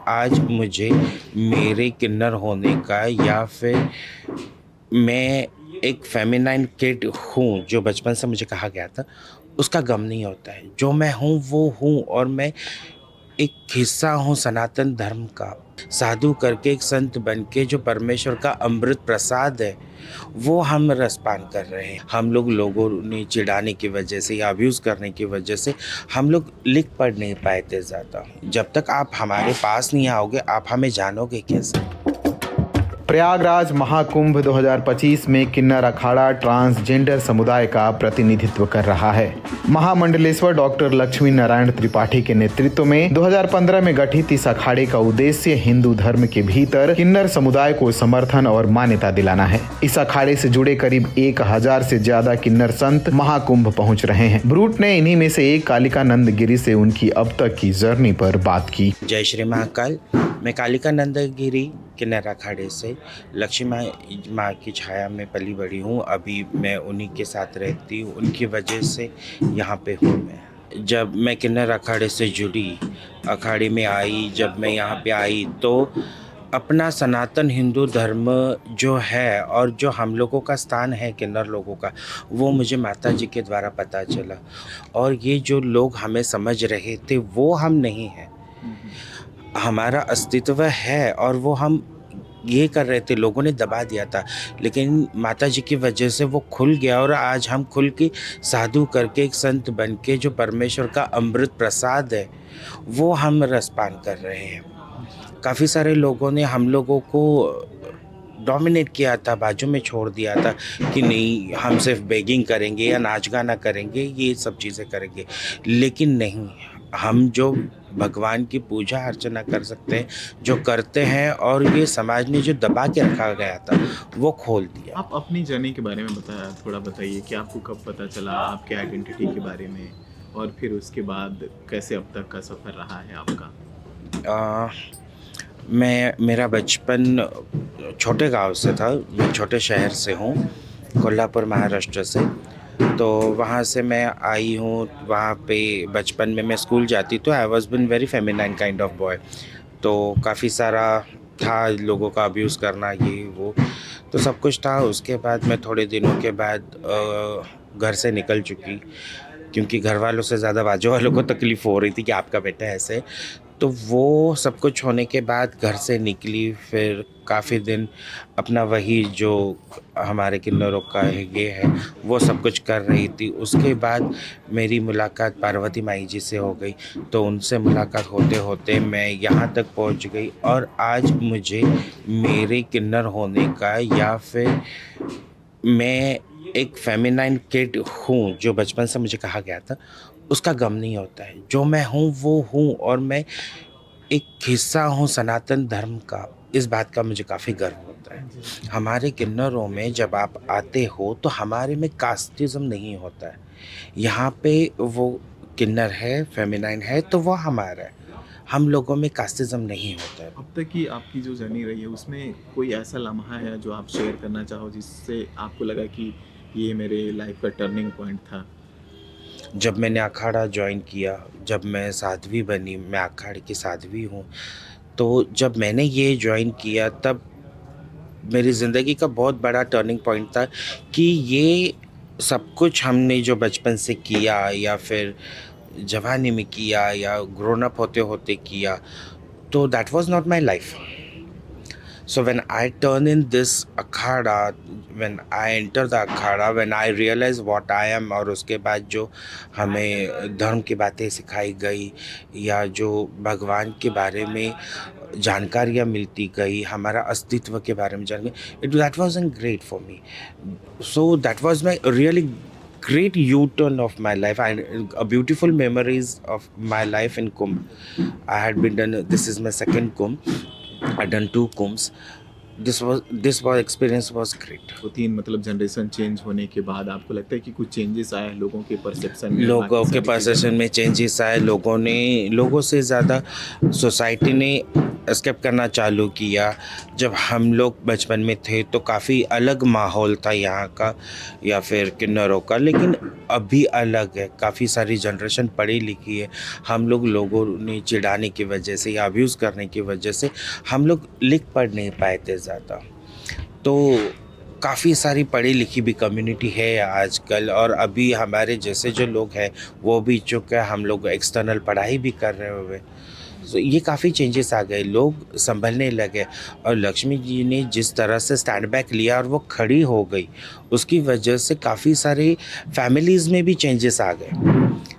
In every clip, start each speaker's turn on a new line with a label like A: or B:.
A: आज मुझे मेरे किन्नर होने का या फिर मैं एक फेमिनाइन किड हूँ जो बचपन से मुझे कहा गया था, उसका गम नहीं होता है। जो मैं हूँ वो हूँ और मैं एक हिस्सा हूँ सनातन धर्म का। साधु करके एक संत बन के जो परमेश्वर का अमृत प्रसाद है, वो हम रसपान कर रहे हैं। हम लोगों ने चिढ़ाने की वजह से या अब्यूज़ करने की वजह से हम लोग लिख पढ़ नहीं पाए थे ज़्यादा। जब तक आप हमारे पास नहीं आओगे, आप हमें जानोगे कैसे?
B: प्रयागराज महाकुंभ 2025 में किन्नर अखाड़ा ट्रांसजेंडर समुदाय का प्रतिनिधित्व कर रहा है। महामंडलेश्वर डॉक्टर लक्ष्मी नारायण त्रिपाठी के नेतृत्व में 2015 में गठित इस अखाड़े का उद्देश्य हिंदू धर्म के भीतर किन्नर समुदाय को समर्थन और मान्यता दिलाना है। इस अखाड़े से जुड़े करीब 1000 से ज्यादा किन्नर संत महाकुंभ पहुंच रहे हैं। ब्रूट ने इन्हीं में से एक कालिकानंद गिरी से उनकी अब तक की जर्नी पर बात की।
A: जय श्री महाकाल। मैं कालिकानंद गिरी किन्नर अखाड़े से लक्ष्मी माँ की छाया में पली बड़ी हूँ। अभी मैं उन्हीं के साथ रहती हूँ, उनकी वजह से यहाँ पे हूँ मैं। जब मैं किन्नर अखाड़े से जुड़ी, अखाड़े में आई, जब मैं यहाँ पे आई तो अपना सनातन हिंदू धर्म जो है और जो हम लोगों का स्थान है किन्नर लोगों का, वो मुझे माता जी के द्वारा पता चला। और ये जो लोग हमें समझ रहे थे वो हम नहीं हैं। हमारा अस्तित्व है और वो हम ये कर रहे थे, लोगों ने दबा दिया था, लेकिन माता जी की वजह से वो खुल गया और आज हम खुल के साधु करके एक संत बन के जो परमेश्वर का अमृत प्रसाद है, वो हम रसपान कर रहे हैं। काफ़ी सारे लोगों ने हम लोगों को डोमिनेट किया था, बाजू में छोड़ दिया था कि नहीं, हम सिर्फ बेगिंग करेंगे या नाच गाना करेंगे, ये सब चीज़ें करेंगे। लेकिन नहीं, हम जो भगवान की पूजा अर्चना कर सकते हैं, जो करते हैं, और ये समाज ने जो दबा के रखा गया था वो खोल दिया।
C: आप अपनी जर्नी के बारे में थोड़ा बताइए कि आपको कब पता चला आपके आइडेंटिटी के बारे में, और फिर उसके बाद कैसे अब तक का सफ़र रहा है आपका?
A: मेरा बचपन छोटे गांव से था। मैं छोटे शहर से हूँ, कोल्हापुर महाराष्ट्र से। तो वहाँ से मैं आई हूँ। वहाँ पे बचपन में मैं स्कूल जाती तो I was been very feminine kind of boy. तो काफ़ी सारा था, लोगों का अब्यूज़ करना, ये वो, तो सब कुछ था। उसके बाद मैं थोड़े दिनों के बाद घर से निकल चुकी, क्योंकि घर वालों से ज़्यादा बाजू वालों को तकलीफ़ हो रही थी कि आपका बेटा ऐसे। तो वो सब कुछ होने के बाद घर से निकली, फिर काफ़ी दिन अपना वही जो हमारे किन्नरों का है ये है, वो सब कुछ कर रही थी। उसके बाद मेरी मुलाकात पार्वती माई जी से हो गई। तो उनसे मुलाकात होते होते मैं यहाँ तक पहुँच गई और आज मुझे मेरे किन्नर होने का या फिर मैं एक फेमिनाइन किड हूँ जो बचपन से मुझे कहा गया था, उसका गम नहीं होता है। जो मैं हूँ वो हूँ और मैं एक हिस्सा हूँ सनातन धर्म का। इस बात का मुझे काफ़ी गर्व होता है। हमारे किन्नरों में जब आप आते हो तो हमारे में कास्टिज़्म नहीं होता है। यहाँ पे वो किन्नर है, फेमिनाइन है, तो वो हमारा है। हम लोगों में कास्टिज़्म नहीं होता है।
C: अब तक की आपकी जो जर्नी रही है उसमें कोई ऐसा लम्हा है जो आप शेयर करना चाहो जिससे आपको लगा कि ये मेरे लाइफ का टर्निंग पॉइंट था?
A: जब मैंने अखाड़ा जॉइन किया, जब मैं साध्वी बनी, मैं अखाड़े की साध्वी हूँ, तो जब मैंने ये जॉइन किया तब मेरी ज़िंदगी का बहुत बड़ा टर्निंग पॉइंट था कि ये सब कुछ हमने जो बचपन से किया या फिर जवानी में किया या ग्रोन अप होते होते किया, तो that was not my life. So when I turn in this akhada, when I enter the akhada, when I realize what I am, और उसके बाद जो हमें धर्म की बातें सिखाई गई या जो भगवान के बारे में जानकारियाँ मिलती गई, हमारा अस्तित्व के बारे में जान गई, that wasn't great for me. So that was my really great U-turn of my life. A beautiful memories of my life in Kumbh. I had been done. This is my second Kumbh. I've done 2 Kumbhs. This experience was great.
C: तो 3 मतलब generation change होने के बाद आपको लगता है कि कुछ चेंजेस आए लोगों के परसेप्शन में?
A: लोगों
C: बाकी
A: के
C: सारी
A: परसेप्शन
C: चीज़ों
A: में चेंजेस आए। लोगों से ज़्यादा सोसाइटी ने एस्केप करना चालू किया। जब हम लोग बचपन में थे तो काफ़ी अलग माहौल था यहाँ का या फिर किन्नरों का, लेकिन अभी अलग है। काफ़ी सारी जनरेशन पढ़ी लिखी है। हम लोगों ने चिढ़ाने की वजह से या अब्यूज़ करने की वजह से हम लोग लिख पढ़ नहीं पाए थे ज़्यादा। तो काफ़ी सारी पढ़ी लिखी भी कम्युनिटी है आजकल, और अभी हमारे जैसे जो लोग हैं वो भी चूँकि हम लोग एक्सटर्नल पढ़ाई भी कर रहे हुए, तो ये काफ़ी चेंजेस आ गए, लोग संभलने लगे। और लक्ष्मी जी ने जिस तरह से स्टैंड बैक लिया और वो खड़ी हो गई, उसकी वजह से काफ़ी सारी फैमिलीज़ में भी चेंजेस आ गए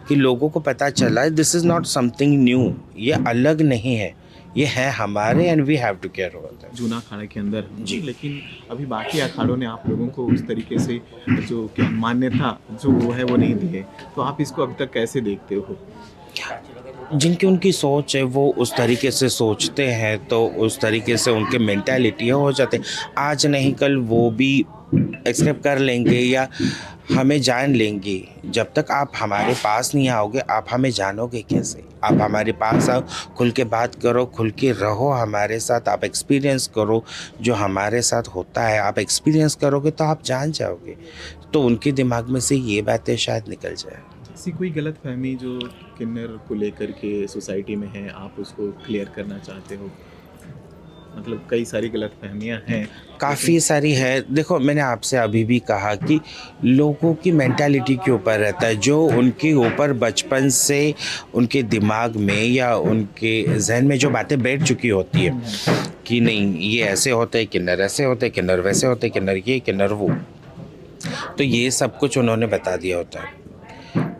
A: कि लोगों को पता चला this is not something new, ये अलग नहीं है, ये है हमारे and we have to care over that.
C: Juna Akhara के अंदर
A: जी।
C: लेकिन अभी बाकी अखाड़ों ने आप लोगों को उस तरीके से जो क्या मान्यता जो वो है वो नहीं दी है, तो आप इसको अभी तक कैसे देखते हो?
A: जिनकी उनकी सोच है वो उस तरीके से सोचते हैं, तो उस तरीके से उनके मेंटालिटी हो जाते हैं। आज नहीं कल वो भी एक्सेप्ट कर लेंगे या हमें जान लेंगे। जब तक आप हमारे पास नहीं आओगे आप हमें जानोगे कैसे? आप हमारे पास आओ, खुल के बात करो, खुल के रहो हमारे साथ, आप एक्सपीरियंस करो जो हमारे साथ होता है। आप एक्सपीरियंस करोगे तो आप जान जाओगे। तो उनके दिमाग में से ये बातें शायद निकल जाए।
C: ऐसी कोई गलत फहमी जो किन्नर को लेकर के सोसाइटी में है, आप उसको क्लियर करना चाहते हो? मतलब कई सारी गलत फहमियाँ हैं।
A: काफ़ी सारी है। देखो, मैंने आपसे अभी भी कहा कि लोगों की मेंटालिटी के ऊपर रहता है, जो उनके ऊपर बचपन से उनके दिमाग में या उनके जहन में जो बातें बैठ चुकी होती है कि नहीं ये ऐसे होता है, किन्नर ऐसे होते हैं, किन्नर वैसे होते हैं, किन्नर ये किन्नर वो, तो ये सब कुछ उन्होंने बता दिया होता है।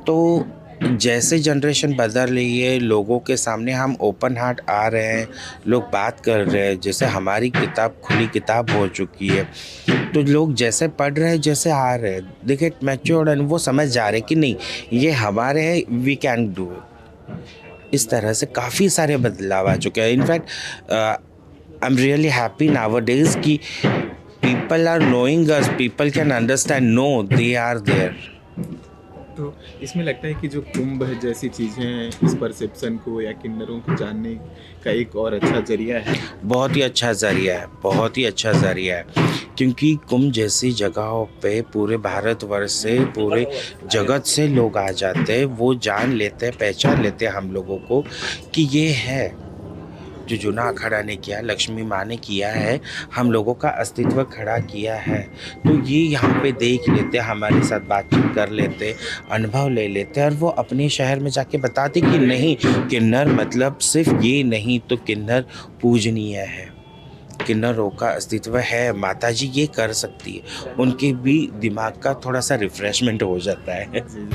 A: तो जैसे जनरेशन बदल रही है, लोगों के सामने हम ओपन हार्ट आ रहे हैं, लोग बात कर रहे हैं, जैसे हमारी किताब खुली किताब हो चुकी है, तो लोग जैसे पढ़ रहे हैं जैसे आ रहे हैं, दे गेट मैच्योर्ड एंड वो समझ जा रहे हैं कि नहीं ये हमारे हैं, वी कैन डू इट। इस तरह से काफ़ी सारे बदलाव आ चुके हैं। In fact I am really happy nowadays कि people are knowing us, people can understand, no they are there.
C: तो इसमें लगता है कि जो कुंभ जैसी चीज़ें हैं, इस परसेप्शन को या किन्नरों को जानने का एक और अच्छा ज़रिया है।
A: बहुत ही अच्छा ज़रिया है, बहुत ही अच्छा ज़रिया है, क्योंकि कुंभ जैसी जगहों पे पूरे भारतवर्ष से, पूरे जगत से लोग आ जाते हैं, वो जान लेते हैं, पहचान लेते हैं हम लोगों को कि ये है जो जूना अखाड़ा ने किया, लक्ष्मी माँ ने किया है, हम लोगों का अस्तित्व खड़ा किया है। तो ये यहाँ पे देख लेते, हमारे साथ बातचीत कर लेते, अनुभव ले लेते, और वो अपने शहर में जाके बताते कि नहीं किन्नर मतलब सिर्फ ये नहीं, तो किन्नर पूजनीय है, किन्नरों का अस्तित्व है, माता जी ये कर सकती है। उनके भी दिमाग का थोड़ा सा रिफ्रेशमेंट हो जाता है।
C: जी,